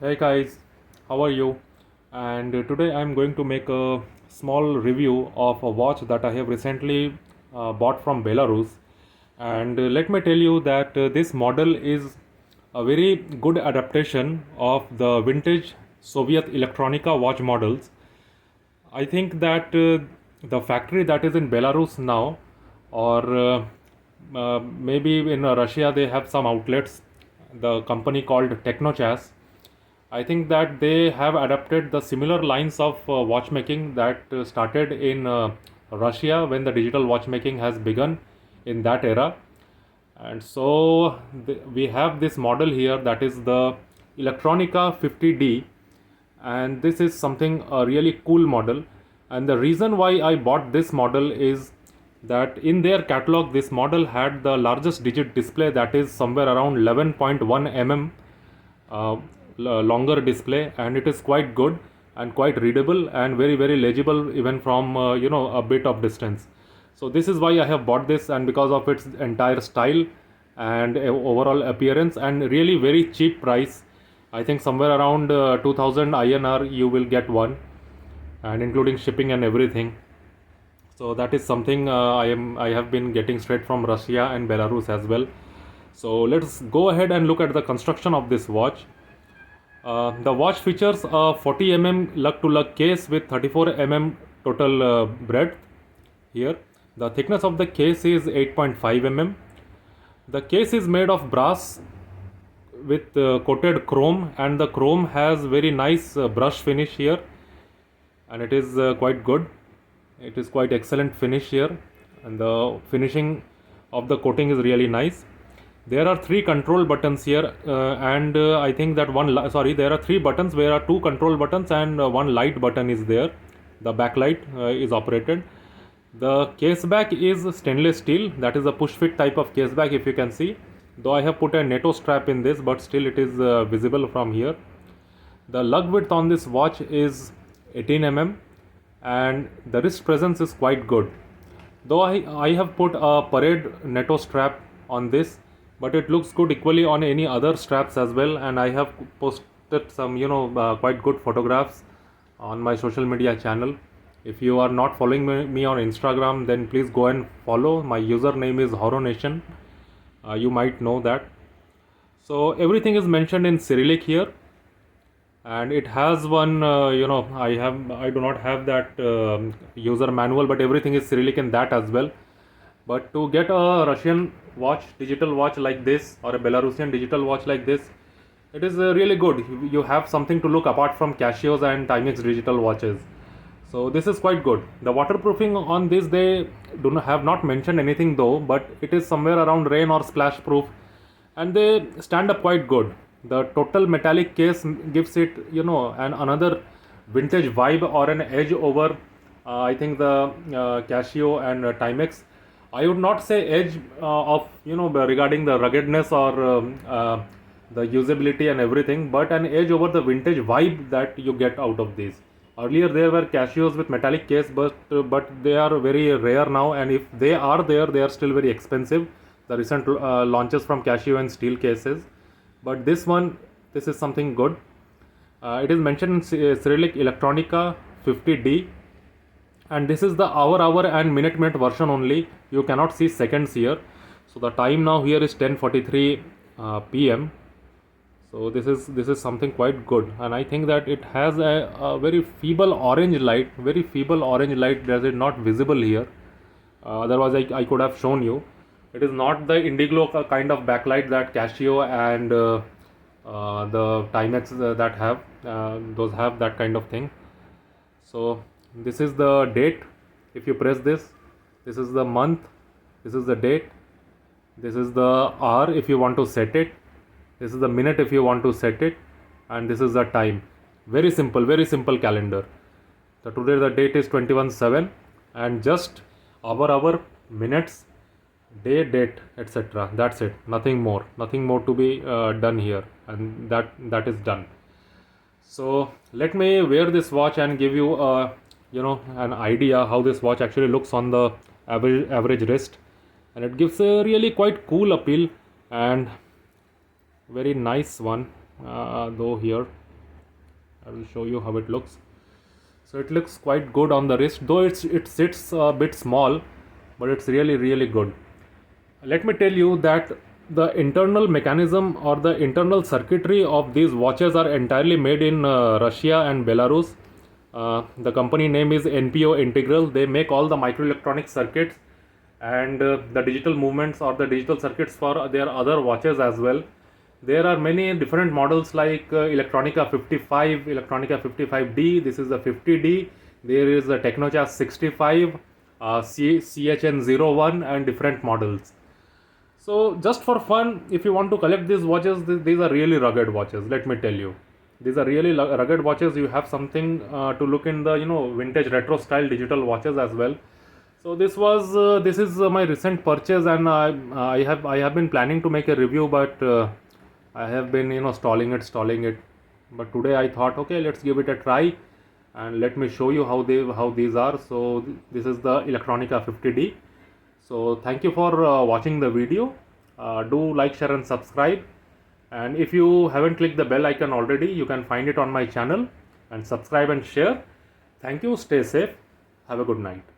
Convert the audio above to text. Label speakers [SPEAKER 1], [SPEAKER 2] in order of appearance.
[SPEAKER 1] Hey guys, how are you? And today I'm going to make a small review of a watch that I have recently bought from Belarus. And let me tell you that this model is a very good adaptation of the vintage Soviet Electronica watch models. I think that the factory that is in Belarus now, or maybe in Russia, they have some outlets. The company called Technochas. I think that they have adapted the similar lines of watchmaking that started in Russia when the digital watchmaking has begun in that era. And so we have this model here, that is the Electronica 50D, and this is something a really cool model. And the reason why I bought this model is that in their catalog this model had the largest digit display, that is somewhere around 11.1 uh, longer display, and it is quite good and quite readable and very legible even from a bit of distance. So this is why I have bought this, and because of its entire style and overall appearance and really very cheap price. I think somewhere around 2000 INR you will get one, and including shipping and everything. So that is something I have been getting straight from Russia and Belarus as well. So let's go ahead and look at the construction of this watch. The watch features a 40 lug to lug case with 34 total breadth here. The thickness of the case is 8.5 The case is made of brass with coated chrome, and the chrome has very nice brush finish here, and it is quite good. It is quite excellent finish here, and the finishing of the coating is really nice. There are three control buttons here, and I think that there are three buttons where are two control buttons, and one light button is there. The backlight is operated. The case back is stainless steel, that is a push fit type of case back, if you can see, though I have put a NATO strap in this, but still it is visible from here. The lug width on this watch is 18 and the wrist presence is quite good, though I have put a parade NATO strap on this, but it looks good equally on any other straps as well, and I have posted some quite good photographs on my social media channel. If you are not following me on Instagram, then please go and follow. My username is HoroNation. You might know that. So everything is mentioned in Cyrillic here, and it has one. I do not have that user manual, but everything is Cyrillic in that as well. But to get a Russian watch, digital watch like this, or a Belarusian digital watch like this, it is really good. You have something to look apart from Casios and Timex digital watches. So this is quite good. The waterproofing on this, they have not mentioned anything though, but it is somewhere around rain or splash proof, and they stand up quite good. The total metallic case gives it another vintage vibe or an edge over I think the Casio and Timex. I would not say edge of regarding the ruggedness or the usability and everything, but an edge over the vintage vibe that you get out of these. Earlier there were Casios with metallic case, but they are very rare now, and if they are there, they are still very expensive. The recent launches from Casio and steel cases, but this is something good. It is mentioned in Cyrillic Electronica 50D, and this is the hour and minute version only. You cannot see seconds here. So the time now here is 10:43 p.m. So this is something quite good, and I think that it has a very feeble orange light, that is not visible here. Otherwise I could have shown you. It is not the indigo kind of backlight that Casio and the Timex that have. Those have that kind of thing. So this is the date. If you press this, this is the month, this is the date, this is the hour if you want to set it, this is the minute if you want to set it, and this is the time. Very simple calendar. So today the date is 21/7, and just hour, minutes, day, date, etc. That's it. Nothing more to be done here, and that is done. So let me wear this watch and give you an idea how this watch actually looks on the average wrist, and it gives a really quite cool appeal and very nice one though here. I will show you how it looks. So it looks quite good on the wrist, though it sits a bit small, but it's really good. Let me tell you that the internal mechanism or the internal circuitry of these watches are entirely made in Russia and Belarus. The company name is NPO Integral. They make all the microelectronic circuits and the digital movements or the digital circuits for their other watches as well. There are many different models like Electronica 55, Electronica 55D. This is the 50D. There is the Technochas 65, CHN01 and different models. So just for fun, if you want to collect these watches, these are really rugged watches. Let me tell you, these are really rugged watches. You have something to look in the vintage retro style digital watches as well. So this is my recent purchase, and I have been planning to make a review, but I have been stalling it. But today I thought, okay, let's give it a try, and let me show you how these are. So this is the Electronica 50D. So thank you for watching the video. Do like, share and subscribe. And if you haven't clicked the bell icon already, you can find it on my channel, and subscribe and share. Thank you. Stay safe. Have a good night.